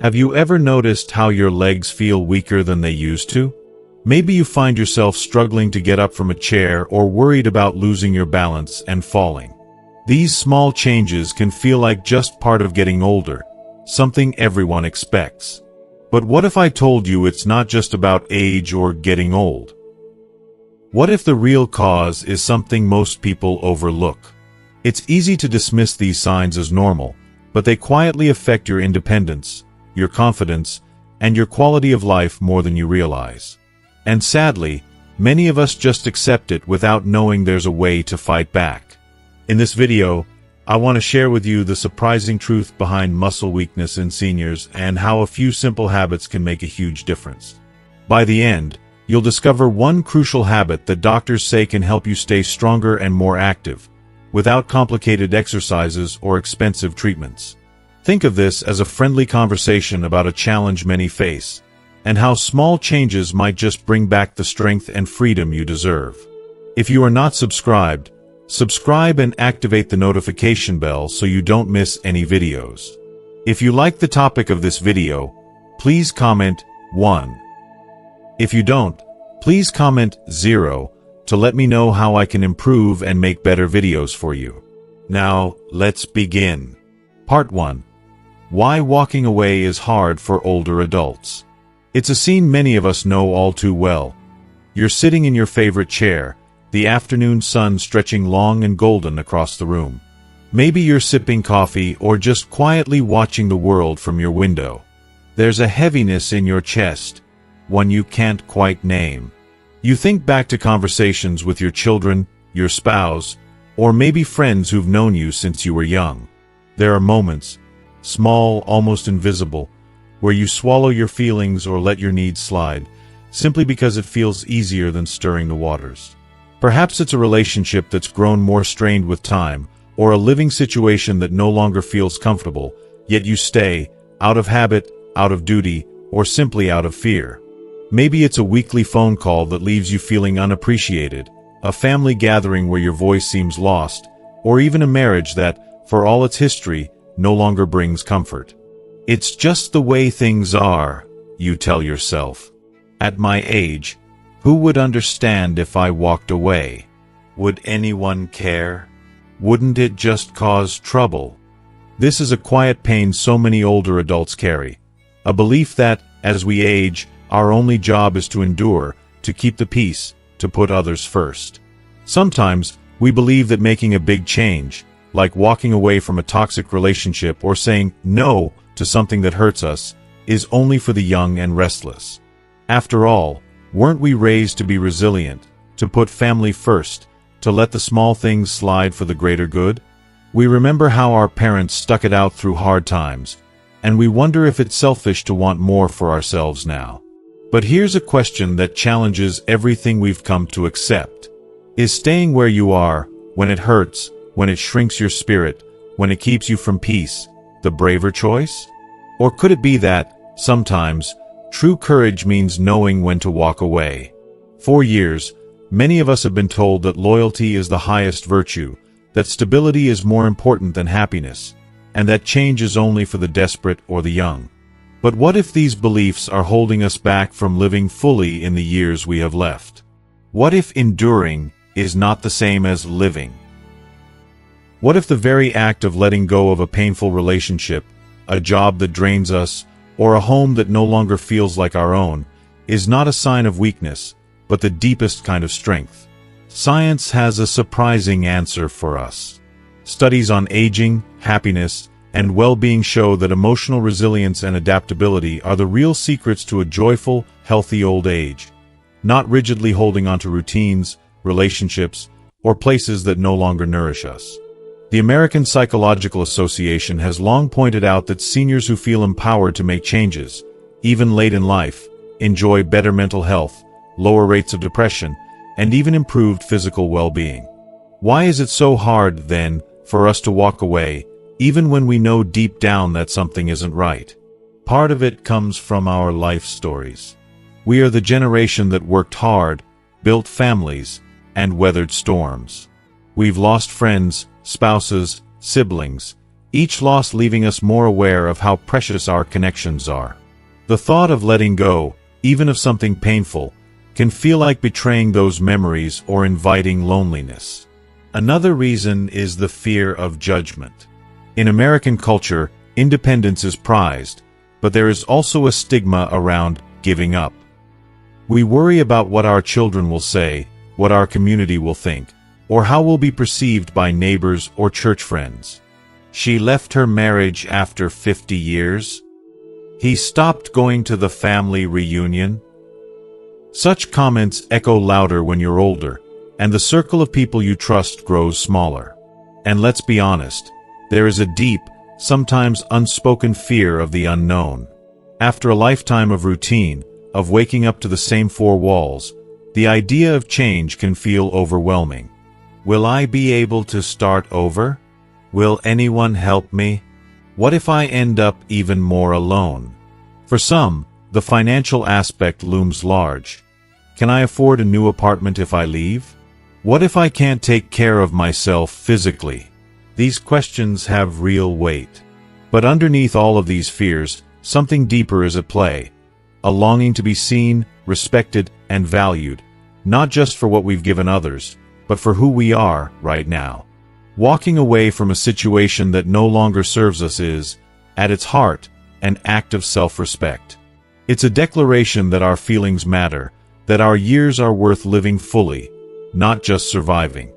Have you ever noticed how your legs feel weaker than they used to? Maybe you find yourself struggling to get up from a chair or worried about losing your balance and falling. These small changes can feel like just part of getting older, something everyone expects. But what if I told you it's not just about age or getting old? What if the real cause is something most people overlook? It's easy to dismiss these signs as normal, but they quietly affect your independence, your confidence, and your quality of life more than you realize. And sadly, many of us just accept it without knowing there's a way to fight back. In this video, I want to share with you the surprising truth behind muscle weakness in seniors and how a few simple habits can make a huge difference. By the end, you'll discover one crucial habit that doctors say can help you stay stronger and more active, without complicated exercises or expensive treatments. Think of this as a friendly conversation about a challenge many face, and how small changes might just bring back the strength and freedom you deserve. If you are not subscribed, subscribe and activate the notification bell so you don't miss any videos. If you like the topic of this video, please comment 1. If you don't, please comment 0 to let me know how I can improve and make better videos for you. Now, let's begin. Part 1. Why walking away is hard for older adults. It's a scene many of us know all too well. You're sitting in your favorite chair, the afternoon sun stretching long and golden across the room. Maybe you're sipping coffee or just quietly watching the world from your window. There's a heaviness in your chest, one you can't quite name. You think back to conversations with your children, your spouse, or maybe friends who've known you since you were young. There are moments, small, almost invisible, where you swallow your feelings or let your needs slide, simply because it feels easier than stirring the waters. Perhaps it's a relationship that's grown more strained with time, or a living situation that no longer feels comfortable, yet you stay, out of habit, out of duty, or simply out of fear. Maybe it's a weekly phone call that leaves you feeling unappreciated, a family gathering where your voice seems lost, or even a marriage that, for all its history, no longer brings comfort. It's just the way things are, you tell yourself. At my age, who would understand if I walked away? Would anyone care? Wouldn't it just cause trouble? This is a quiet pain so many older adults carry. A belief that, as we age, our only job is to endure, to keep the peace, to put others first. Sometimes, we believe that making a big change, like walking away from a toxic relationship or saying no to something that hurts us, is only for the young and restless. After all, weren't we raised to be resilient, to put family first, to let the small things slide for the greater good? We remember how our parents stuck it out through hard times, and we wonder if it's selfish to want more for ourselves now. But here's a question that challenges everything we've come to accept. Is staying where you are, when it hurts, when it shrinks your spirit, when it keeps you from peace, the braver choice? Or could it be that, sometimes, true courage means knowing when to walk away? For years, many of us have been told that loyalty is the highest virtue, that stability is more important than happiness, and that change is only for the desperate or the young. But what if these beliefs are holding us back from living fully in the years we have left? What if enduring is not the same as living? What if the very act of letting go of a painful relationship, a job that drains us, or a home that no longer feels like our own, is not a sign of weakness, but the deepest kind of strength? Science has a surprising answer for us. Studies on aging, happiness, and well-being show that emotional resilience and adaptability are the real secrets to a joyful, healthy old age, not rigidly holding on to routines, relationships, or places that no longer nourish us. The American Psychological Association has long pointed out that seniors who feel empowered to make changes, even late in life, enjoy better mental health, lower rates of depression, and even improved physical well-being. Why is it so hard, then, for us to walk away, even when we know deep down that something isn't right? Part of it comes from our life stories. We are the generation that worked hard, built families, and weathered storms. We've lost friends, spouses, siblings, each loss leaving us more aware of how precious our connections are. The thought of letting go, even of something painful, can feel like betraying those memories or inviting loneliness. Another reason is the fear of judgment. In American culture, independence is prized, but there is also a stigma around giving up. We worry about what our children will say, what our community will think, or how we'll be perceived by neighbors or church friends. She left her marriage after 50 years. He stopped going to the family reunion. Such comments echo louder when you're older, and the circle of people you trust grows smaller. And let's be honest, there is a deep, sometimes unspoken fear of the unknown. After a lifetime of routine, of waking up to the same four walls, the idea of change can feel overwhelming. Will I be able to start over? Will anyone help me? What if I end up even more alone? For some, the financial aspect looms large. Can I afford a new apartment if I leave? What if I can't take care of myself physically? These questions have real weight. But underneath all of these fears, something deeper is at play. A longing to be seen, respected, and valued, not just for what we've given others, but for who we are right now. Walking away from a situation that no longer serves us is, at its heart, an act of self-respect. It's a declaration that our feelings matter, that our years are worth living fully, not just surviving.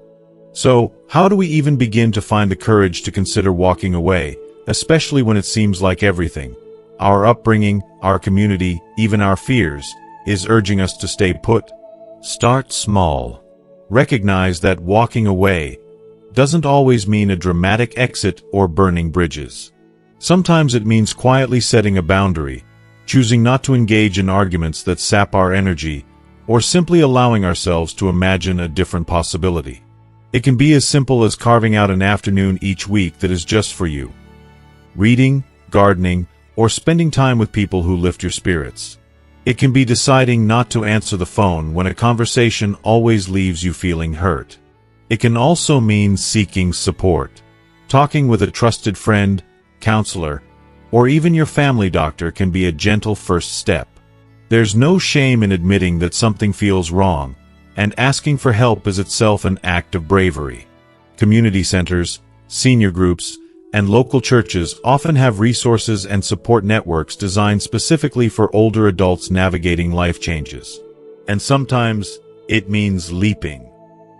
So, how do we even begin to find the courage to consider walking away, especially when it seems like everything, our upbringing, our community, even our fears, is urging us to stay put? Start small. Recognize that walking away doesn't always mean a dramatic exit or burning bridges. Sometimes it means quietly setting a boundary, choosing not to engage in arguments that sap our energy, or simply allowing ourselves to imagine a different possibility. It can be as simple as carving out an afternoon each week that is just for you. Reading, gardening, or spending time with people who lift your spirits. It can be deciding not to answer the phone when a conversation always leaves you feeling hurt. It can also mean seeking support. Talking with a trusted friend, counselor, or even your family doctor can be a gentle first step. There's no shame in admitting that something feels wrong, and asking for help is itself an act of bravery. Community centers, senior groups, and local churches often have resources and support networks designed specifically for older adults navigating life changes. And sometimes, it means leaping.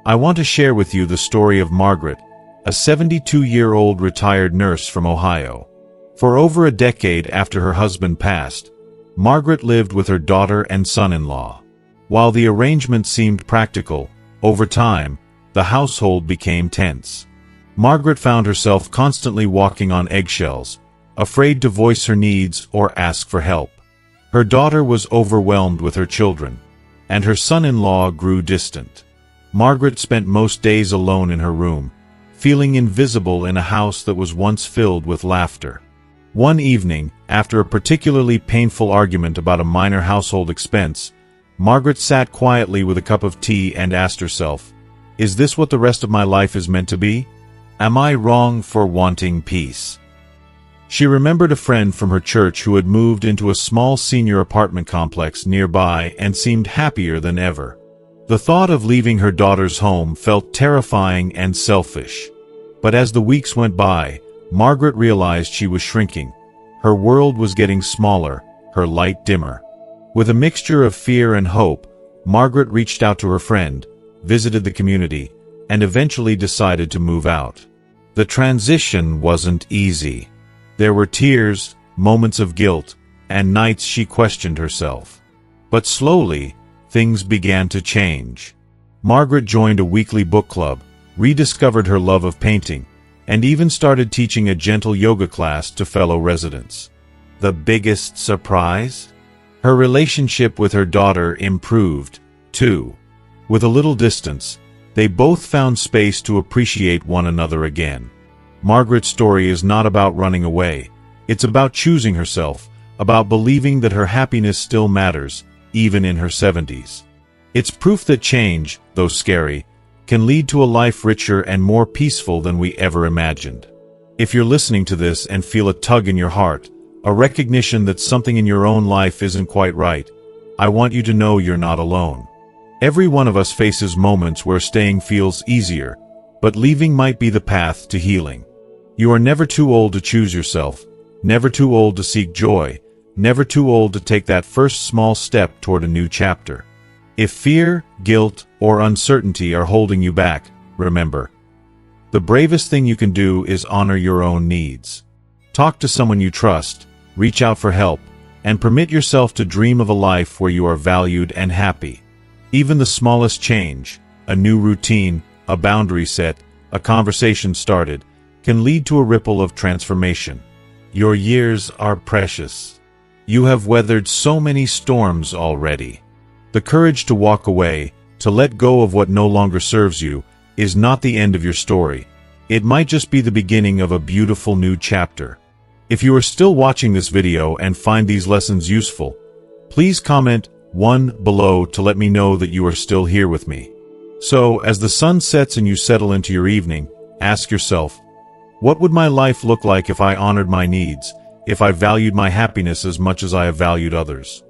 I want to share with you the story of Margaret, a 72-year-old retired nurse from Ohio. For over a decade after her husband passed, Margaret lived with her daughter and son-in-law. While the arrangement seemed practical, over time, the household became tense. Margaret found herself constantly walking on eggshells, afraid to voice her needs or ask for help. Her daughter was overwhelmed with her children, and her son-in-law grew distant. Margaret spent most days alone in her room, feeling invisible in a house that was once filled with laughter. One evening, after a particularly painful argument about a minor household expense, Margaret sat quietly with a cup of tea and asked herself, "Is this what the rest of my life is meant to be? Am I wrong for wanting peace?" She remembered a friend from her church who had moved into a small senior apartment complex nearby and seemed happier than ever. The thought of leaving her daughter's home felt terrifying and selfish. But as the weeks went by, Margaret realized she was shrinking. Her world was getting smaller, her light dimmer. With a mixture of fear and hope, Margaret reached out to her friend, visited the community, and eventually decided to move out. The transition wasn't easy. There were tears, moments of guilt, and nights she questioned herself. But slowly, things began to change. Margaret joined a weekly book club, rediscovered her love of painting, and even started teaching a gentle yoga class to fellow residents. The biggest surprise? Her relationship with her daughter improved, too. With a little distance, they both found space to appreciate one another again. Margaret's story is not about running away. It's about choosing herself, about believing that her happiness still matters, even in her 70s. It's proof that change, though scary, can lead to a life richer and more peaceful than we ever imagined. If you're listening to this and feel a tug in your heart, a recognition that something in your own life isn't quite right, I want you to know you're not alone. Every one of us faces moments where staying feels easier, but leaving might be the path to healing. You are never too old to choose yourself, never too old to seek joy, never too old to take that first small step toward a new chapter. If fear, guilt, or uncertainty are holding you back, remember, the bravest thing you can do is honor your own needs. Talk to someone you trust, reach out for help, and permit yourself to dream of a life where you are valued and happy. Even the smallest change, a new routine, a boundary set, a conversation started, can lead to a ripple of transformation. Your years are precious. You have weathered so many storms already. The courage to walk away, to let go of what no longer serves you, is not the end of your story. It might just be the beginning of a beautiful new chapter. If you are still watching this video and find these lessons useful, please comment 1 below to let me know that you are still here with me. So, as the sun sets and you settle into your evening, ask yourself, what would my life look like if I honored my needs, if I valued my happiness as much as I have valued others?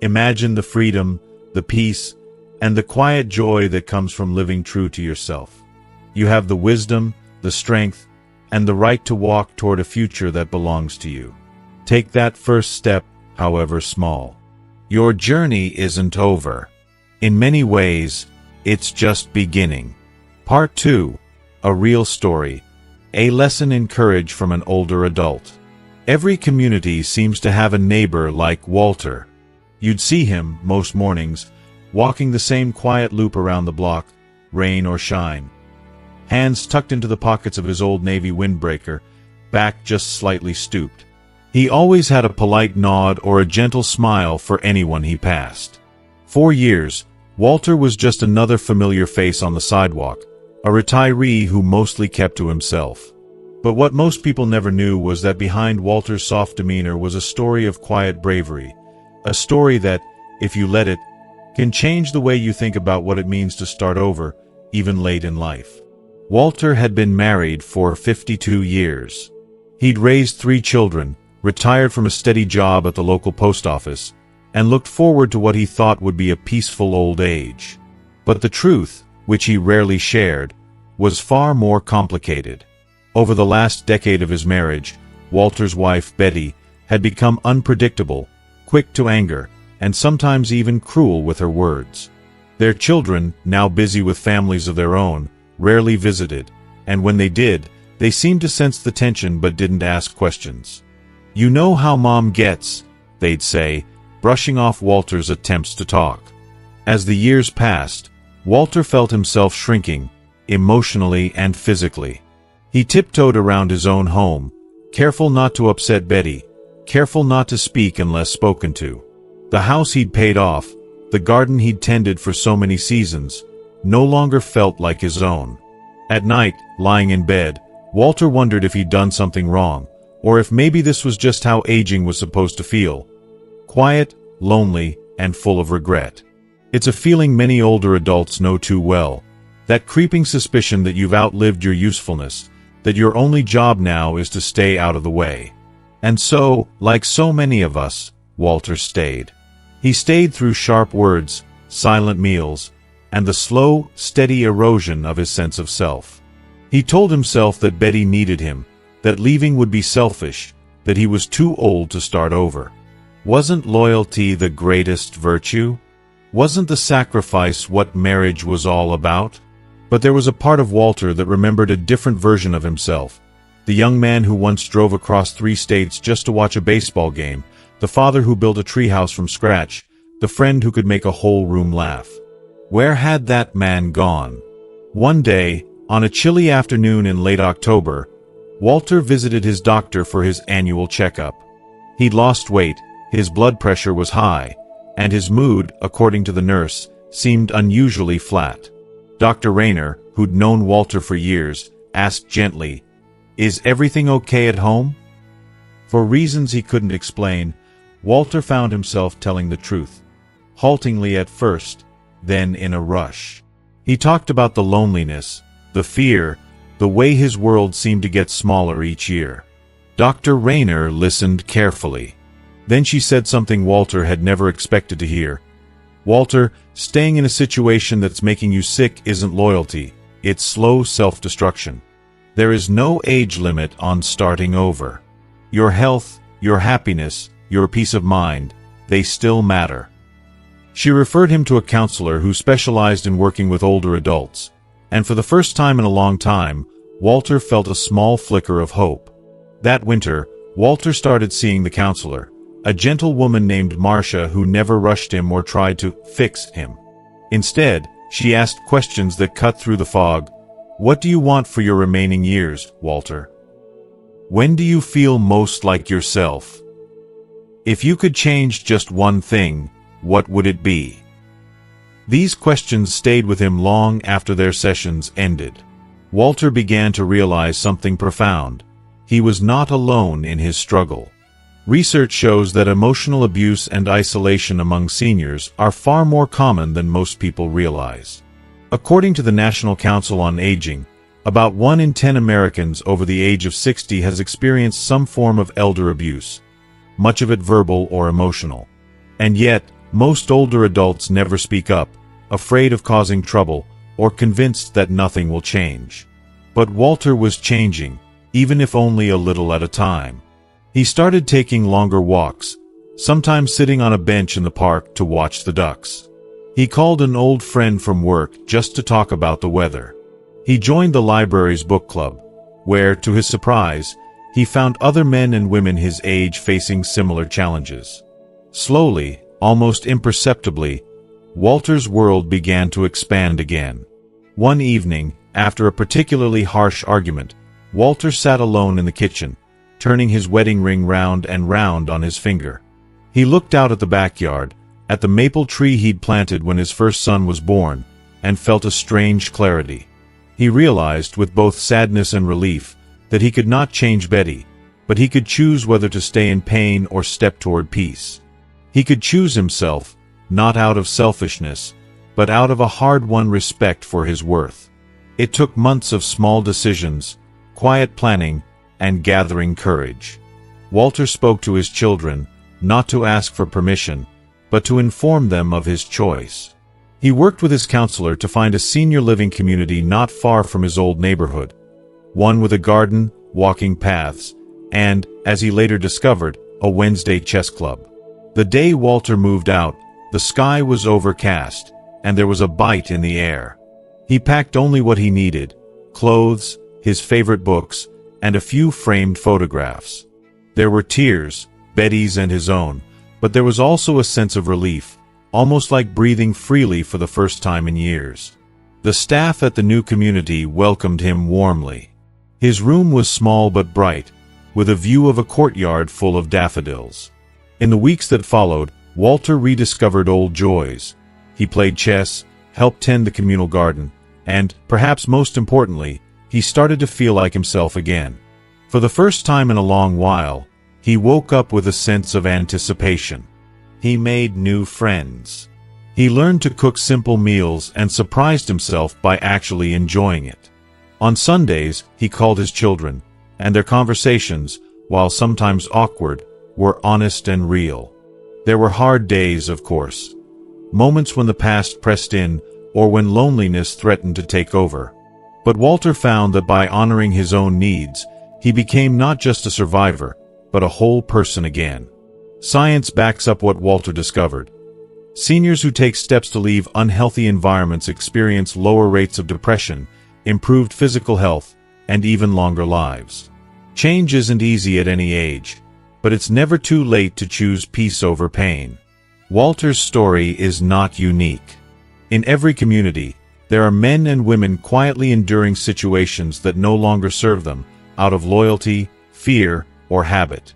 Imagine the freedom, the peace, and the quiet joy that comes from living true to yourself. You have the wisdom, the strength, and the right to walk toward a future that belongs to you. Take that first step, however small. Your journey isn't over. In many ways, it's just beginning. Part 2. A real story. A lesson in courage from an older adult. Every community seems to have a neighbor like Walter. You'd see him, most mornings, walking the same quiet loop around the block, rain or shine. Hands tucked into the pockets of his old Navy windbreaker, back just slightly stooped. He always had a polite nod or a gentle smile for anyone he passed. For years, Walter was just another familiar face on the sidewalk, a retiree who mostly kept to himself. But what most people never knew was that behind Walter's soft demeanor was a story of quiet bravery, a story that, if you let it, can change the way you think about what it means to start over, even late in life. Walter had been married for 52 years. He'd raised 3 children, retired from a steady job at the local post office, and looked forward to what he thought would be a peaceful old age. But the truth, which he rarely shared, was far more complicated. Over the last decade of his marriage, Walter's wife, Betty, had become unpredictable, quick to anger, and sometimes even cruel with her words. Their children, now busy with families of their own, rarely visited, and when they did, they seemed to sense the tension but didn't ask questions. "You know how Mom gets," they'd say, brushing off Walter's attempts to talk. As the years passed, Walter felt himself shrinking, emotionally and physically. He tiptoed around his own home, careful not to upset Betty, careful not to speak unless spoken to. The house he'd paid off, the garden he'd tended for so many seasons, no longer felt like his own. At night, lying in bed, Walter wondered if he'd done something wrong, or if maybe this was just how aging was supposed to feel. Quiet, lonely, and full of regret. It's a feeling many older adults know too well. That creeping suspicion that you've outlived your usefulness, that your only job now is to stay out of the way. And so, like so many of us, Walter stayed. He stayed through sharp words, silent meals, and the slow, steady erosion of his sense of self. He told himself that Betty needed him, that leaving would be selfish, that he was too old to start over. Wasn't loyalty the greatest virtue? Wasn't the sacrifice what marriage was all about? But there was a part of Walter that remembered a different version of himself. The young man who once drove across 3 states just to watch a baseball game, the father who built a treehouse from scratch, the friend who could make a whole room laugh. Where had that man gone? One day, on a chilly afternoon in late October, Walter visited his doctor for his annual checkup. He'd lost weight, his blood pressure was high, and his mood, according to the nurse, seemed unusually flat. Dr. Rayner, who'd known Walter for years, asked gently, "Is everything okay at home?" For reasons he couldn't explain, Walter found himself telling the truth, haltingly at first, then in a rush. He talked about the loneliness, the fear, the way his world seemed to get smaller each year. Dr. Rayner listened carefully. Then she said something Walter had never expected to hear. "Walter, staying in a situation that's making you sick isn't loyalty, it's slow self-destruction. There is no age limit on starting over. Your health, your happiness, your peace of mind, they still matter." She referred him to a counselor who specialized in working with older adults, and for the first time in a long time, Walter felt a small flicker of hope. That winter, Walter started seeing the counselor, a gentle woman named Marcia who never rushed him or tried to fix him. Instead, she asked questions that cut through the fog. "What do you want for your remaining years, Walter? When do you feel most like yourself? If you could change just one thing, what would it be?" These questions stayed with him long after their sessions ended. Walter began to realize something profound. He was not alone in his struggle. Research shows that emotional abuse and isolation among seniors are far more common than most people realize. According to the National Council on Aging, about 1 in 10 Americans over the age of 60 has experienced some form of elder abuse, much of it verbal or emotional. And yet, most older adults never speak up, afraid of causing trouble, or convinced that nothing will change. But Walter was changing, even if only a little at a time. He started taking longer walks, sometimes sitting on a bench in the park to watch the ducks. He called an old friend from work just to talk about the weather. He joined the library's book club, where, to his surprise, he found other men and women his age facing similar challenges. Slowly, almost imperceptibly, Walter's world began to expand again. One evening, after a particularly harsh argument, Walter sat alone in the kitchen, turning his wedding ring round and round on his finger. He looked out at the backyard, at the maple tree he'd planted when his first son was born, and felt a strange clarity. He realized, with both sadness and relief, that he could not change Betty, but he could choose whether to stay in pain or step toward peace. He could choose himself, not out of selfishness, but out of a hard-won respect for his worth. It took months of small decisions, quiet planning, and gathering courage. Walter spoke to his children, not to ask for permission, but to inform them of his choice. He worked with his counselor to find a senior living community not far from his old neighborhood, one with a garden, walking paths, and, as he later discovered, a Wednesday chess club. The day Walter moved out, the sky was overcast, and there was a bite in the air. He packed only what he needed: clothes, his favorite books, and a few framed photographs. There were tears, Betty's and his own, but there was also a sense of relief, almost like breathing freely for the first time in years. The staff at the new community welcomed him warmly. His room was small but bright, with a view of a courtyard full of daffodils. In the weeks that followed, Walter rediscovered old joys. He played chess, helped tend the communal garden, and, perhaps most importantly, he started to feel like himself again. For the first time in a long while, he woke up with a sense of anticipation. He made new friends. He learned to cook simple meals and surprised himself by actually enjoying it. On Sundays, he called his children, and their conversations, while sometimes awkward, were honest and real. There were hard days, of course. Moments when the past pressed in, or when loneliness threatened to take over. But Walter found that by honoring his own needs, he became not just a survivor, but a whole person again. Science backs up what Walter discovered. Seniors who take steps to leave unhealthy environments experience lower rates of depression, improved physical health, and even longer lives. Change isn't easy at any age, but it's never too late to choose peace over pain. Walter's story is not unique. In every community, there are men and women quietly enduring situations that no longer serve them, out of loyalty, fear, or habit.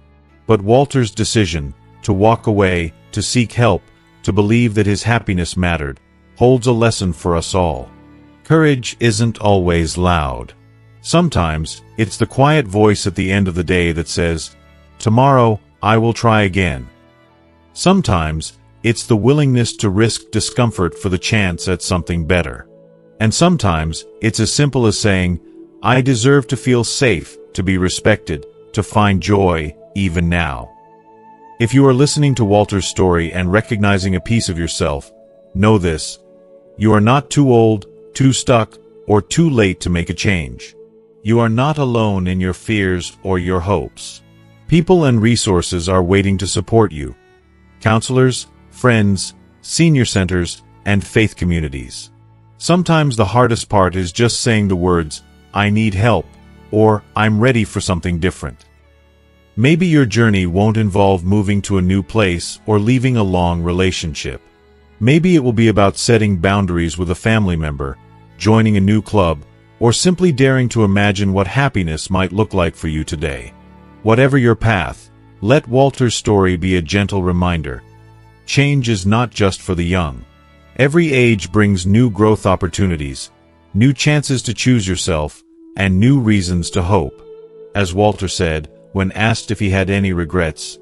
But Walter's decision, to walk away, to seek help, to believe that his happiness mattered, holds a lesson for us all. Courage isn't always loud. Sometimes, it's the quiet voice at the end of the day that says, "Tomorrow, I will try again." Sometimes, it's the willingness to risk discomfort for the chance at something better. And sometimes, it's as simple as saying, I deserve to feel safe, to be respected, to find joy, even now. If you are listening to Walter's story and recognizing a piece of yourself, know this: you are not too old, too stuck, or too late to make a change. You are not alone in your fears or your hopes. People and resources are waiting to support you. Counselors, friends, senior centers, and faith communities. Sometimes the hardest part is just saying the words, "I need help," or "I'm ready for something different." Maybe your journey won't involve moving to a new place or leaving a long relationship. Maybe it will be about setting boundaries with a family member, joining a new club, or simply daring to imagine what happiness might look like for you today. Whatever your path, let Walter's story be a gentle reminder. Change is not just for the young. Every age brings new growth opportunities, new chances to choose yourself, and new reasons to hope. As Walter said, when asked if he had any regrets,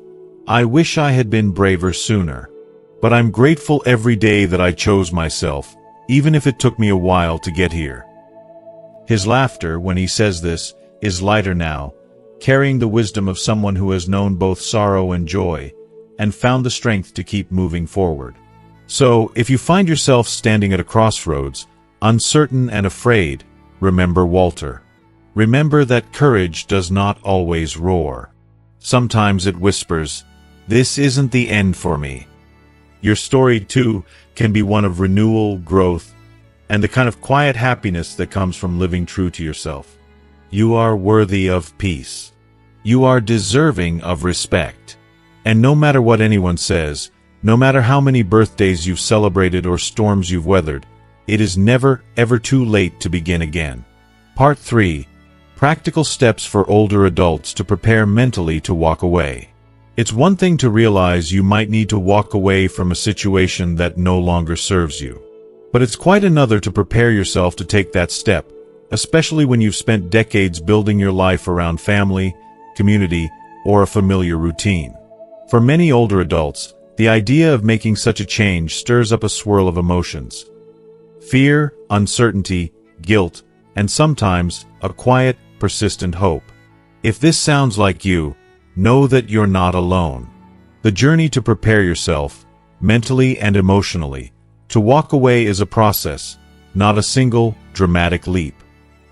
"I wish I had been braver sooner. But I'm grateful every day that I chose myself, even if it took me a while to get here." His laughter, when he says this, is lighter now, carrying the wisdom of someone who has known both sorrow and joy, and found the strength to keep moving forward. So, if you find yourself standing at a crossroads, uncertain and afraid, remember Walter. Remember that courage does not always roar. Sometimes it whispers, "This isn't the end for me." Your story, too, can be one of renewal, growth, and the kind of quiet happiness that comes from living true to yourself. You are worthy of peace. You are deserving of respect. And no matter what anyone says, no matter how many birthdays you've celebrated or storms you've weathered, it is never, ever too late to begin again. Part 3. Practical steps for older adults to prepare mentally to walk away. It's one thing to realize you might need to walk away from a situation that no longer serves you. But it's quite another to prepare yourself to take that step, especially when you've spent decades building your life around family, community, or a familiar routine. For many older adults, the idea of making such a change stirs up a swirl of emotions. Fear, uncertainty, guilt, and sometimes a quiet, persistent hope. If this sounds like you, know that you're not alone. The journey to prepare yourself, mentally and emotionally, to walk away is a process, not a single, dramatic leap.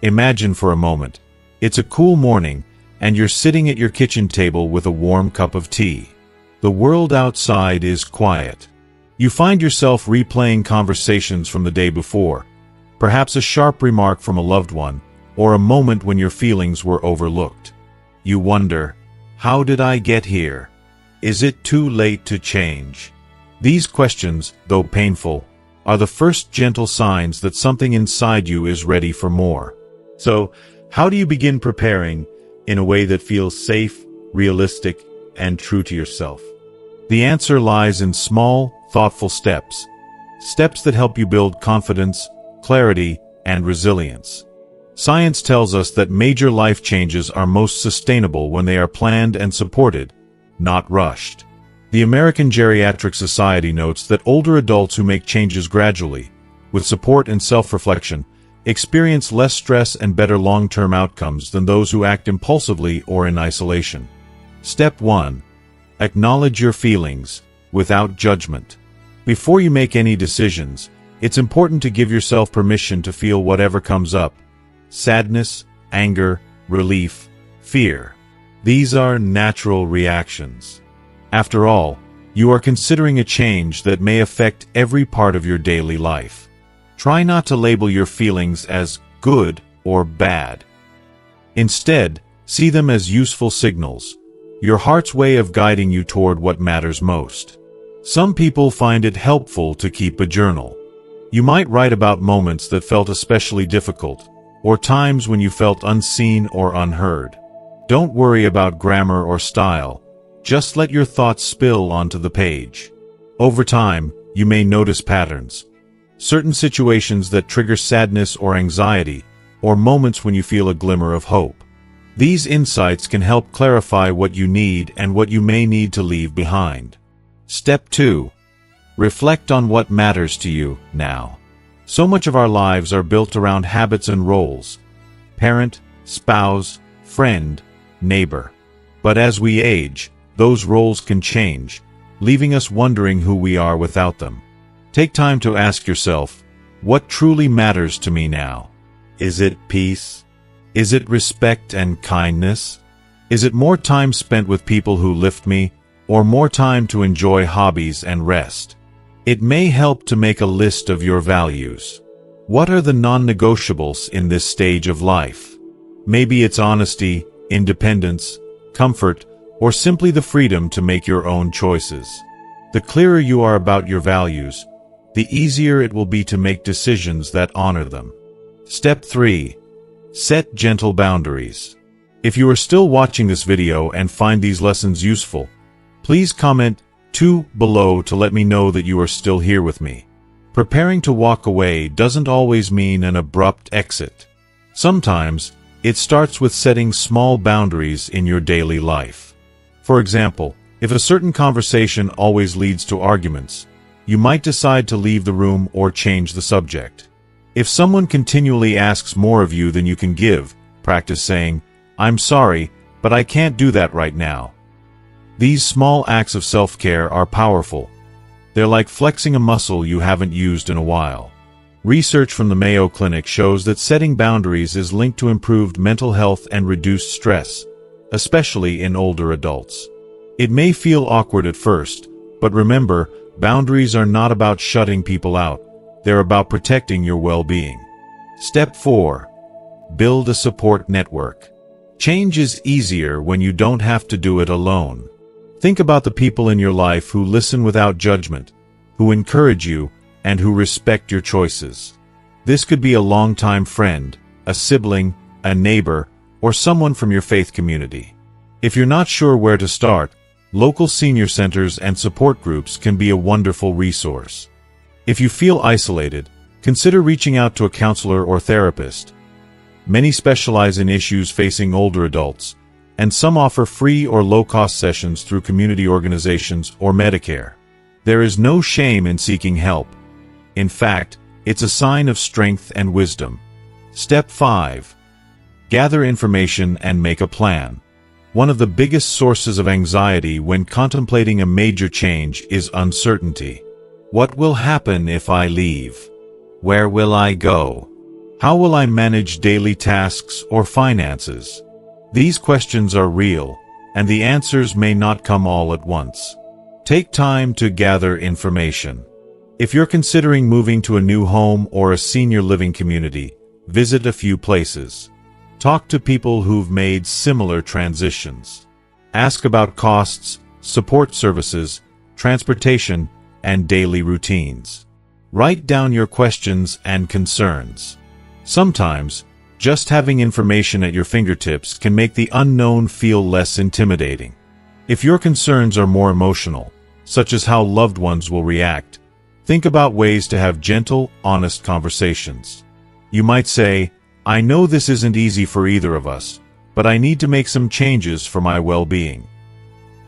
Imagine for a moment, it's a cool morning, and you're sitting at your kitchen table with a warm cup of tea. The world outside is quiet. You find yourself replaying conversations from the day before, perhaps a sharp remark from a loved one, or a moment when your feelings were overlooked. You wonder, how did I get here? Is it too late to change? These questions, though painful, are the first gentle signs that something inside you is ready for more. So, how do you begin preparing in a way that feels safe, realistic, and true to yourself? The answer lies in small, thoughtful steps. Steps that help you build confidence, clarity, and resilience. Science tells us that major life changes are most sustainable when they are planned and supported, not rushed. The American Geriatric Society notes that older adults who make changes gradually, with support and self-reflection, experience less stress and better long-term outcomes than those who act impulsively or in isolation. Step 1. Acknowledge your feelings, without judgment. Before you make any decisions, it's important to give yourself permission to feel whatever comes up. Sadness, anger, relief, fear. These are natural reactions. After all, you are considering a change that may affect every part of your daily life. Try not to label your feelings as good or bad. Instead, see them as useful signals, your heart's way of guiding you toward what matters most. Some people find it helpful to keep a journal. You might write about moments that felt especially difficult, or times when you felt unseen or unheard. Don't worry about grammar or style. Just let your thoughts spill onto the page. Over time, you may notice patterns. Certain situations that trigger sadness or anxiety, or moments when you feel a glimmer of hope. These insights can help clarify what you need and what you may need to leave behind. Step 2. Reflect on what matters to you now. So much of our lives are built around habits and roles. parent, spouse, friend, neighbor. But as we age, those roles can change, leaving us wondering who we are without them. Take time to ask yourself, what truly matters to me now? Is it peace? Is it respect and kindness? Is it more time spent with people who lift me, or more time to enjoy hobbies and rest? It may help to make a list of your values. What are the non-negotiables in this stage of life? Maybe it's honesty, independence, comfort, or simply the freedom to make your own choices. The clearer you are about your values, the easier it will be to make decisions that honor them. Step 3. Set gentle boundaries. If you are still watching this video and find these lessons useful, please comment 2 below to let me know that you are still here with me. Preparing to walk away doesn't always mean an abrupt exit. Sometimes, it starts with setting small boundaries in your daily life. For example, if a certain conversation always leads to arguments, you might decide to leave the room or change the subject. If someone continually asks more of you than you can give, practice saying, "I'm sorry, but I can't do that right now." These small acts of self-care are powerful. They're like flexing a muscle you haven't used in a while. Research from the Mayo Clinic shows that setting boundaries is linked to improved mental health and reduced stress, especially in older adults. It may feel awkward at first, but remember, boundaries are not about shutting people out. They're about protecting your well-being. Step 4. Build a support network. Change is easier when you don't have to do it alone. Think about the people in your life who listen without judgment, who encourage you, and who respect your choices. This could be a longtime friend, a sibling, a neighbor, or someone from your faith community. If you're not sure where to start, local senior centers and support groups can be a wonderful resource. If you feel isolated, consider reaching out to a counselor or therapist. Many specialize in issues facing older adults, and some offer free or low-cost sessions through community organizations or Medicare. There is no shame in seeking help. In fact, it's a sign of strength and wisdom. Step 5. Gather information and make a plan. One of the biggest sources of anxiety when contemplating a major change is uncertainty. What will happen if I leave? Where will I go? How will I manage daily tasks or finances? These questions are real, and the answers may not come all at once. Take time to gather information. If you're considering moving to a new home or a senior living community, visit a few places. Talk to people who've made similar transitions. Ask about costs, support services, transportation, and daily routines. Write down your questions and concerns. Sometimes, just having information at your fingertips can make the unknown feel less intimidating. If your concerns are more emotional, such as how loved ones will react, think about ways to have gentle, honest conversations. You might say, "I know this isn't easy for either of us, but I need to make some changes for my well-being."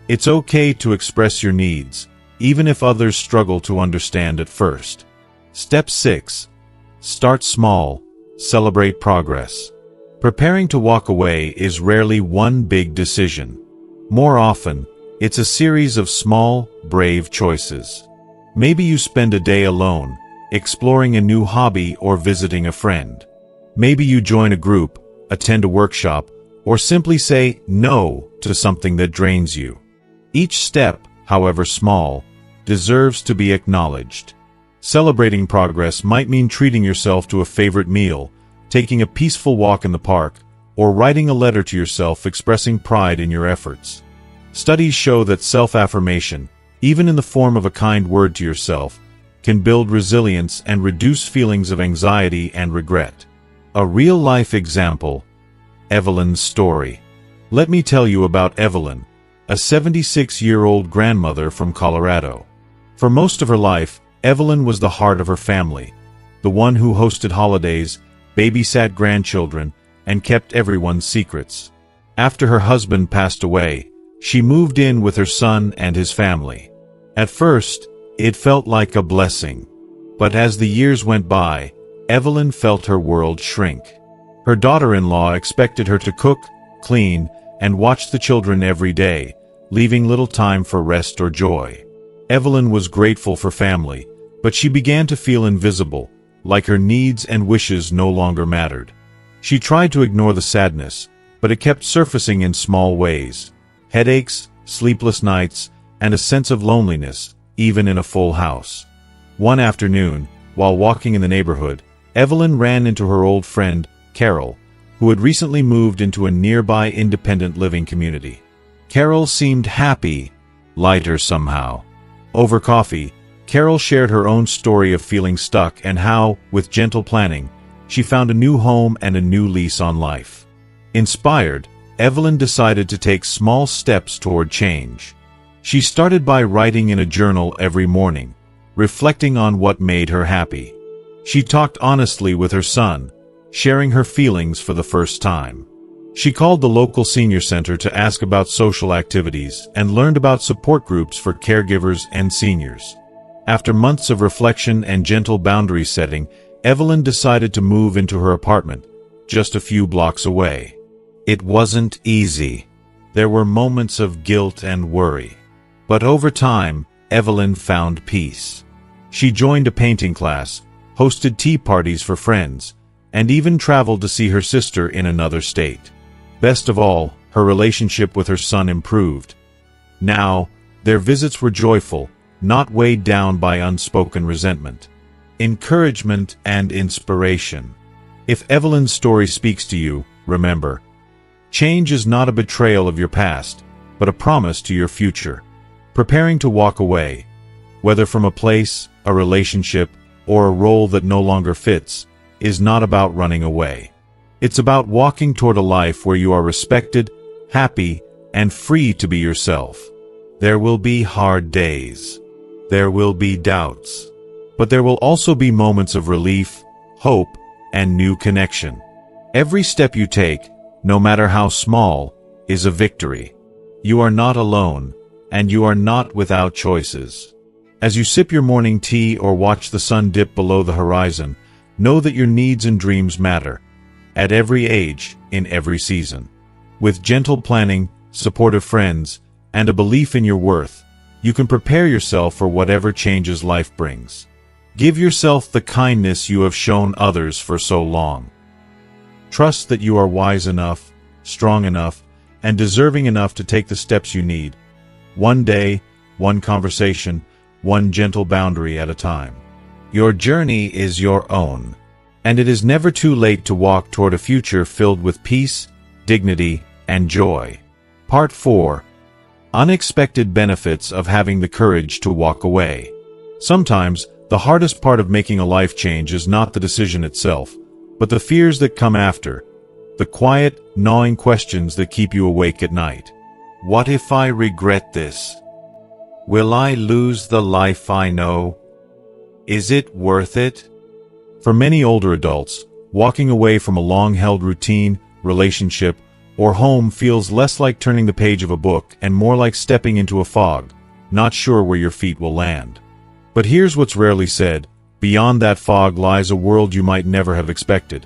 It's okay to express your needs, even if others struggle to understand at first. Step 6. Start small. Celebrate progress. Preparing to walk away is rarely one big decision. More often, it's a series of small, brave choices. Maybe you spend a day alone, exploring a new hobby or visiting a friend. Maybe you join a group, attend a workshop, or simply say no to something that drains you. Each step, however small, deserves to be acknowledged. Celebrating progress might mean treating yourself to a favorite meal, taking a peaceful walk in the park, or writing a letter to yourself expressing pride in your efforts. Studies show that self-affirmation, even in the form of a kind word to yourself, can build resilience and reduce feelings of anxiety and regret. A real-life example, Evelyn's story. Let me tell you about Evelyn, a 76-year-old grandmother from Colorado. For most of her life, Evelyn was the heart of her family, the one who hosted holidays, babysat grandchildren, and kept everyone's secrets. After her husband passed away, she moved in with her son and his family. At first, it felt like a blessing. But as the years went by, Evelyn felt her world shrink. Her daughter-in-law expected her to cook, clean, and watch the children every day, leaving little time for rest or joy. Evelyn was grateful for family, but she began to feel invisible, like her needs and wishes no longer mattered. She tried to ignore the sadness, but it kept surfacing in small ways. Headaches, sleepless nights, and a sense of loneliness, even in a full house. One afternoon, while walking in the neighborhood, Evelyn ran into her old friend, Carol, who had recently moved into a nearby independent living community. Carol seemed happy, lighter somehow. Over coffee, Carol shared her own story of feeling stuck and how, with gentle planning, she found a new home and a new lease on life. Inspired, Evelyn decided to take small steps toward change. She started by writing in a journal every morning, reflecting on what made her happy. She talked honestly with her son, sharing her feelings for the first time. She called the local senior center to ask about social activities and learned about support groups for caregivers and seniors. After months of reflection and gentle boundary setting, Evelyn decided to move into her apartment, just a few blocks away. It wasn't easy. There were moments of guilt and worry. But over time, Evelyn found peace. She joined a painting class, hosted tea parties for friends, and even traveled to see her sister in another state. Best of all, her relationship with her son improved. Now, their visits were joyful, not weighed down by unspoken resentment. Encouragement and inspiration. If Evelyn's story speaks to you, remember, change is not a betrayal of your past, but a promise to your future. Preparing to walk away, whether from a place, a relationship, or a role that no longer fits, is not about running away. It's about walking toward a life where you are respected, happy, and free to be yourself. There will be hard days. There will be doubts. But there will also be moments of relief, hope, and new connection. Every step you take, no matter how small, is a victory. You are not alone, and you are not without choices. As you sip your morning tea or watch the sun dip below the horizon, know that your needs and dreams matter. At every age, in every season. With gentle planning, supportive friends, and a belief in your worth, you can prepare yourself for whatever changes life brings. Give yourself the kindness you have shown others for so long. Trust that you are wise enough, strong enough, and deserving enough to take the steps you need. One day, one conversation, one gentle boundary at a time. Your journey is your own. And it is never too late to walk toward a future filled with peace, dignity, and joy. Part 4. Unexpected benefits of having the courage to walk away. Sometimes, the hardest part of making a life change is not the decision itself, but the fears that come after, the quiet, gnawing questions that keep you awake at night. What if I regret this? Will I lose the life I know? Is it worth it? For many older adults, walking away from a long-held routine, relationship, or home feels less like turning the page of a book and more like stepping into a fog, not sure where your feet will land. But here's what's rarely said: beyond that fog lies a world you might never have expected.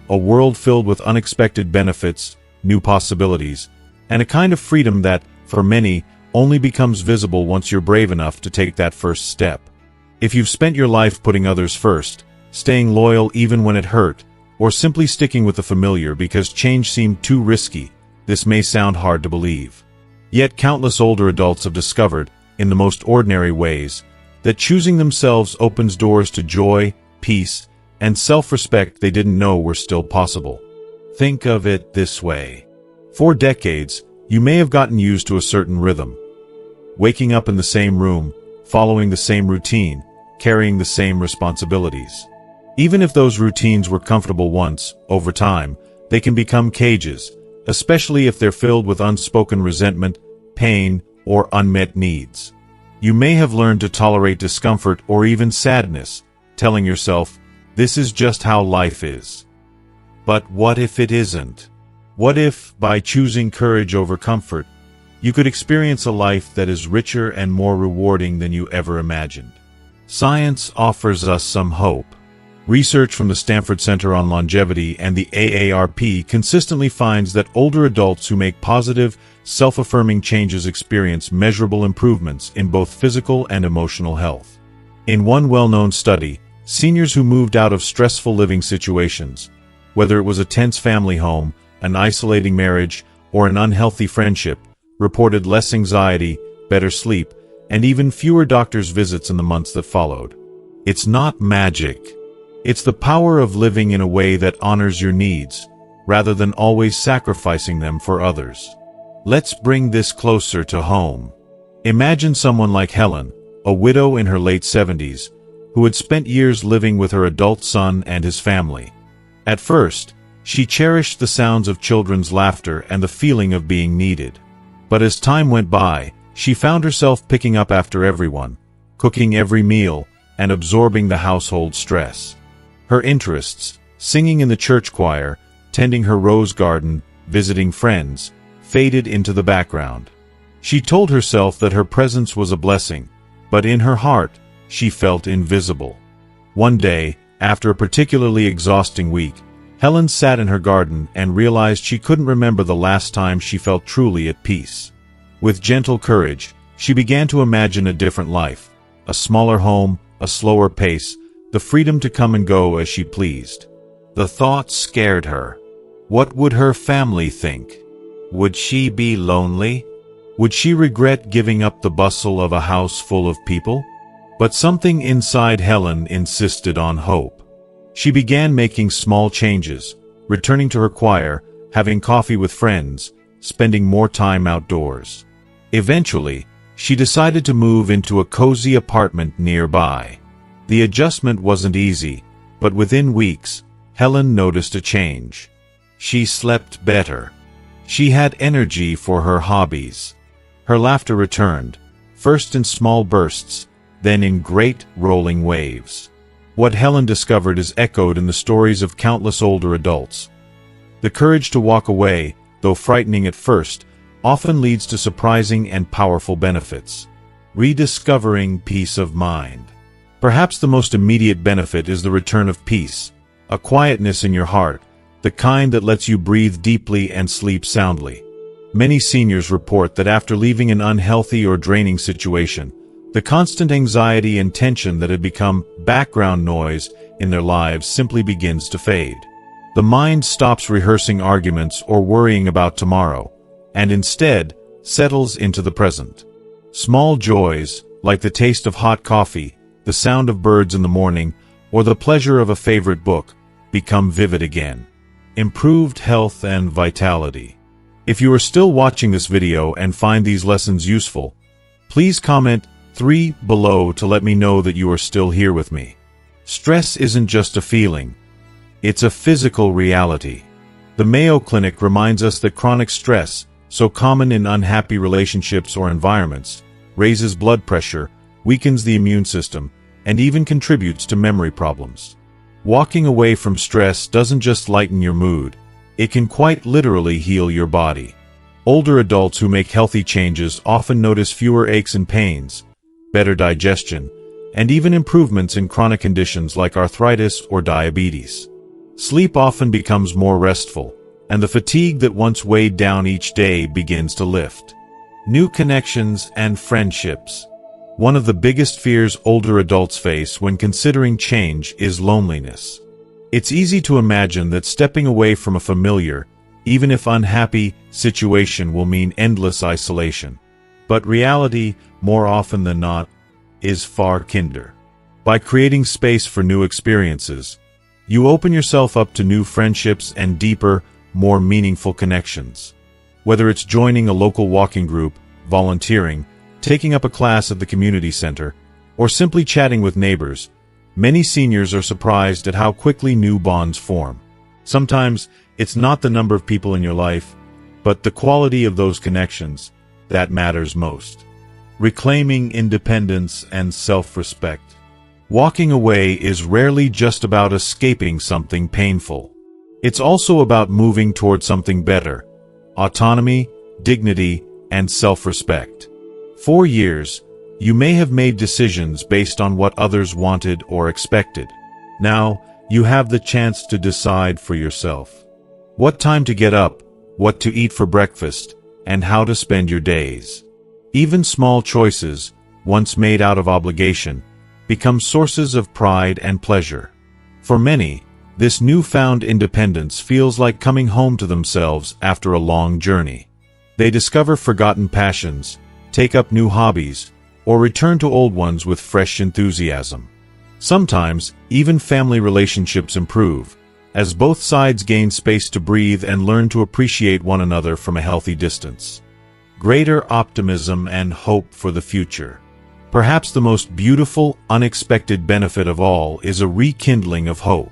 A world filled with unexpected benefits, new possibilities, and a kind of freedom that, for many, only becomes visible once you're brave enough to take that first step. If you've spent your life putting others first, staying loyal even when it hurt, or simply sticking with the familiar because change seemed too risky, this may sound hard to believe. Yet countless older adults have discovered, in the most ordinary ways, that choosing themselves opens doors to joy, peace, and self-respect they didn't know were still possible. Think of it this way. For decades, you may have gotten used to a certain rhythm. Waking up in the same room, following the same routine, carrying the same responsibilities. Even if those routines were comfortable once, over time, they can become cages, especially if they're filled with unspoken resentment, pain, or unmet needs. You may have learned to tolerate discomfort or even sadness, telling yourself, this is just how life is. But what if it isn't? What if, by choosing courage over comfort, you could experience a life that is richer and more rewarding than you ever imagined? Science offers us some hope. Research from the Stanford Center on Longevity and the AARP consistently finds that older adults who make positive, self-affirming changes experience measurable improvements in both physical and emotional health. In one well-known study, seniors who moved out of stressful living situations, whether it was a tense family home, an isolating marriage, or an unhealthy friendship, reported less anxiety, better sleep, and even fewer doctor's visits in the months that followed. It's not magic. It's the power of living in a way that honors your needs, rather than always sacrificing them for others. Let's bring this closer to home. Imagine someone like Helen, a widow in her late 70s, who had spent years living with her adult son and his family. At first, she cherished the sounds of children's laughter and the feeling of being needed. But as time went by, she found herself picking up after everyone, cooking every meal, and absorbing the household stress. Her interests, singing in the church choir, tending her rose garden, visiting friends, faded into the background. She told herself that her presence was a blessing, but in her heart, she felt invisible. One day, after a particularly exhausting week, Helen sat in her garden and realized she couldn't remember the last time she felt truly at peace. With gentle courage, she began to imagine a different life, a smaller home, a slower pace, the freedom to come and go as she pleased. The thought scared her. What would her family think? Would she be lonely? Would she regret giving up the bustle of a house full of people? But something inside Helen insisted on hope. She began making small changes, returning to her choir, having coffee with friends, spending more time outdoors. Eventually, she decided to move into a cozy apartment nearby. The adjustment wasn't easy, but within weeks, Helen noticed a change. She slept better. She had energy for her hobbies. Her laughter returned, first in small bursts, then in great, rolling waves. What Helen discovered is echoed in the stories of countless older adults. The courage to walk away, though frightening at first, often leads to surprising and powerful benefits. Rediscovering peace of mind. Perhaps the most immediate benefit is the return of peace, a quietness in your heart, the kind that lets you breathe deeply and sleep soundly. Many seniors report that after leaving an unhealthy or draining situation, the constant anxiety and tension that had become background noise in their lives simply begins to fade. The mind stops rehearsing arguments or worrying about tomorrow, and instead settles into the present. Small joys, like the taste of hot coffee, the sound of birds in the morning, or the pleasure of a favorite book, become vivid again. Improved health and vitality. If you are still watching this video and find these lessons useful, please comment 3 below to let me know that you are still here with me. Stress isn't just a feeling. It's a physical reality. The Mayo Clinic reminds us that chronic stress, so common in unhappy relationships or environments, raises blood pressure, weakens the immune system, and even contributes to memory problems. Walking away from stress doesn't just lighten your mood, it can quite literally heal your body. Older adults who make healthy changes often notice fewer aches and pains, better digestion, and even improvements in chronic conditions like arthritis or diabetes. Sleep often becomes more restful, and the fatigue that once weighed down each day begins to lift. New connections and friendships. One of the biggest fears older adults face when considering change is loneliness. It's easy to imagine that stepping away from a familiar, even if unhappy, situation will mean endless isolation. But reality, more often than not, is far kinder. By creating space for new experiences, you open yourself up to new friendships and deeper, more meaningful connections. Whether it's joining a local walking group, volunteering, taking up a class at the community center, or simply chatting with neighbors, many seniors are surprised at how quickly new bonds form. Sometimes, it's not the number of people in your life, but the quality of those connections that matters most. Reclaiming independence and self-respect. Walking away is rarely just about escaping something painful. It's also about moving toward something better: autonomy, dignity, and self-respect. For years, you may have made decisions based on what others wanted or expected. Now, You have the chance to decide for yourself. What time to get up, what to eat for breakfast, and how to spend your days. Even small choices, once made out of obligation, become sources of pride and pleasure. For many, this newfound independence feels like coming home to themselves after a long journey. They discover forgotten passions, take up new hobbies, or return to old ones with fresh enthusiasm. Sometimes, even family relationships improve, as both sides gain space to breathe and learn to appreciate one another from a healthy distance. Greater optimism and hope for the future. Perhaps the most beautiful, unexpected benefit of all is a rekindling of hope.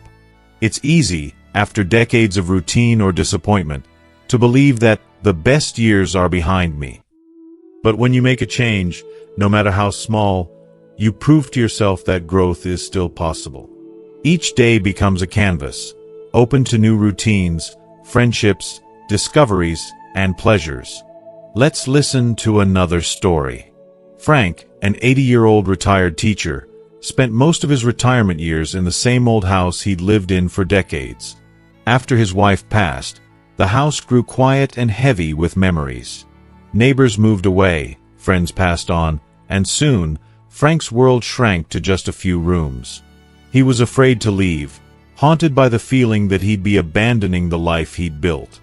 It's easy, after decades of routine or disappointment, to believe that the best years are behind me. But when you make a change, no matter how small, you prove to yourself that growth is still possible. Each day becomes a canvas, open to new routines, friendships, discoveries, and pleasures. Let's listen to another story. Frank, an 80-year-old retired teacher, spent most of his retirement years in the same old house he'd lived in for decades. After his wife passed, the house grew quiet and heavy with memories. Neighbors moved away, friends passed on, and soon, Frank's world shrank to just a few rooms. He was afraid to leave, haunted by the feeling that he'd be abandoning the life he'd built.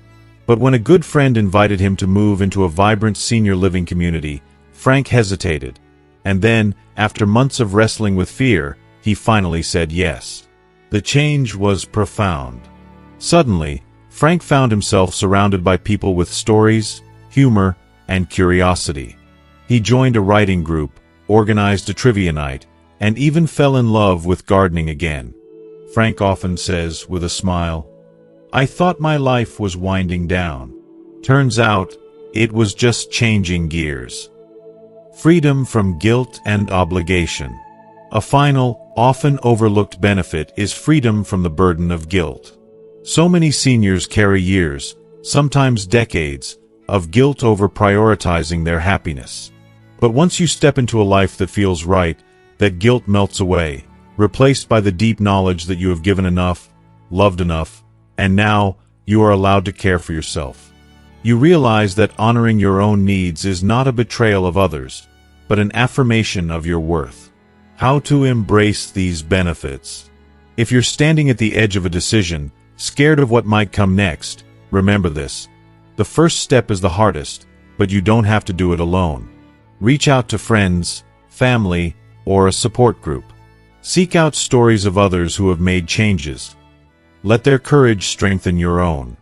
But when a good friend invited him to move into a vibrant senior living community, Frank hesitated. And then, after months of wrestling with fear, he finally said yes. The change was profound. Suddenly, Frank found himself surrounded by people with stories, humor, and curiosity. He joined a writing group, organized a trivia night, and even fell in love with gardening again. Frank often says, with a smile, "I thought my life was winding down. Turns out, it was just changing gears." Freedom from guilt and obligation. A final, often overlooked benefit is freedom from the burden of guilt. So many seniors carry years, sometimes decades, of guilt over prioritizing their happiness. But once you step into a life that feels right, that guilt melts away, replaced by the deep knowledge that you have given enough, loved enough, and now you are allowed to care for yourself. You realize that honoring your own needs is not a betrayal of others, but an affirmation of your worth. How to embrace these benefits. If you're standing at the edge of a decision, scared of what might come next, remember this. The first step is the hardest, but you don't have to do it alone. Reach out to friends, family, or a support group. Seek out stories of others who have made changes. Let their courage strengthen your own.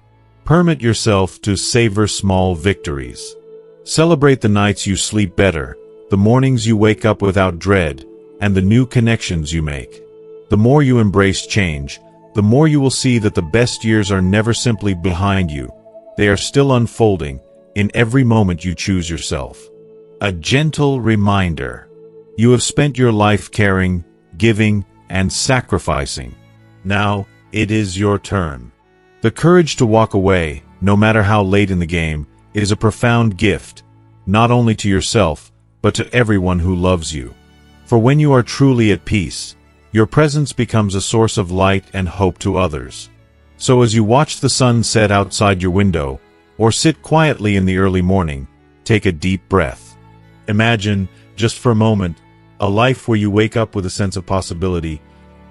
Permit yourself to savor small victories. Celebrate the nights you sleep better, the mornings you wake up without dread, and the new connections you make. The more you embrace change, the more you will see that the best years are never simply behind you. They are still unfolding, in every moment you choose yourself. A gentle reminder. You have spent your life caring, giving, and sacrificing. Now, it is your turn. The courage to walk away, no matter how late in the game, is a profound gift, not only to yourself, but to everyone who loves you. For when you are truly at peace, your presence becomes a source of light and hope to others. So as you watch the sun set outside your window, or sit quietly in the early morning, take a deep breath. Imagine, just for a moment, a life where you wake up with a sense of possibility,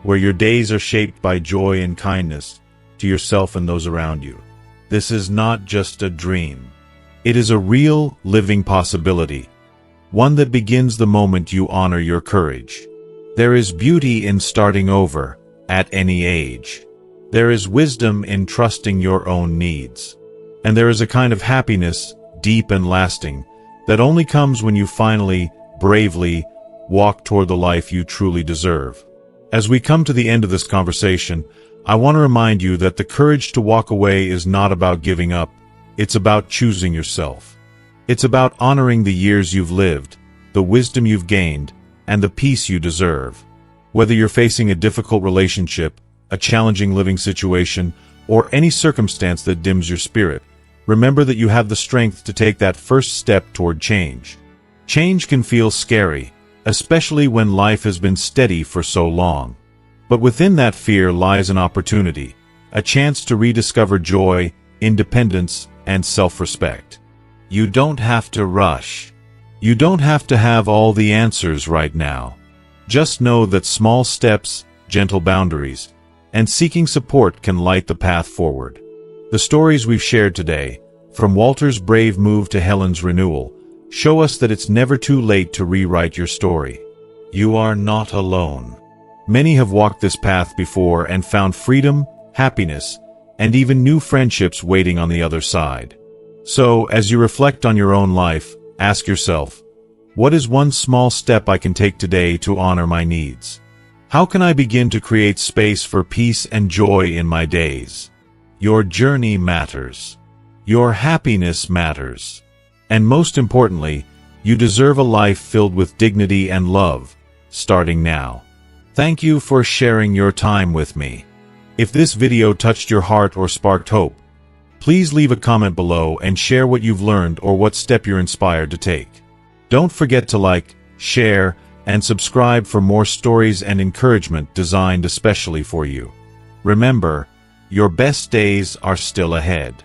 where your days are shaped by joy and kindness to yourself and those around you. This is not just a dream. It is a real, living possibility, one that begins the moment you honor your courage. There is beauty in starting over, at any age. There is wisdom in trusting your own needs. And there is a kind of happiness, deep and lasting, that only comes when you finally, bravely, walk toward the life you truly deserve. As we come to the end of this conversation, I want to remind you that the courage to walk away is not about giving up. It's about choosing yourself. It's about honoring the years you've lived, the wisdom you've gained, and the peace you deserve. Whether you're facing a difficult relationship, a challenging living situation, or any circumstance that dims your spirit, remember that you have the strength to take that first step toward change. Change can feel scary, especially when life has been steady for so long. But within that fear lies an opportunity, a chance to rediscover joy, independence, and self-respect. You don't have to rush. You don't have to have all the answers right now. Just know that small steps, gentle boundaries, and seeking support can light the path forward. The stories we've shared today, from Walter's brave move to Helen's renewal, show us that it's never too late to rewrite your story. You are not alone. Many have walked this path before and found freedom, happiness, and even new friendships waiting on the other side. So, as you reflect on your own life, ask yourself, what is one small step I can take today to honor my needs? How can I begin to create space for peace and joy in my days? Your journey matters. Your happiness matters. And most importantly, you deserve a life filled with dignity and love, starting now. Thank you for sharing your time with me. If this video touched your heart or sparked hope, please leave a comment below and share what you've learned or what step you're inspired to take. Don't forget to like, share, and subscribe for more stories and encouragement designed especially for you. Remember, your best days are still ahead.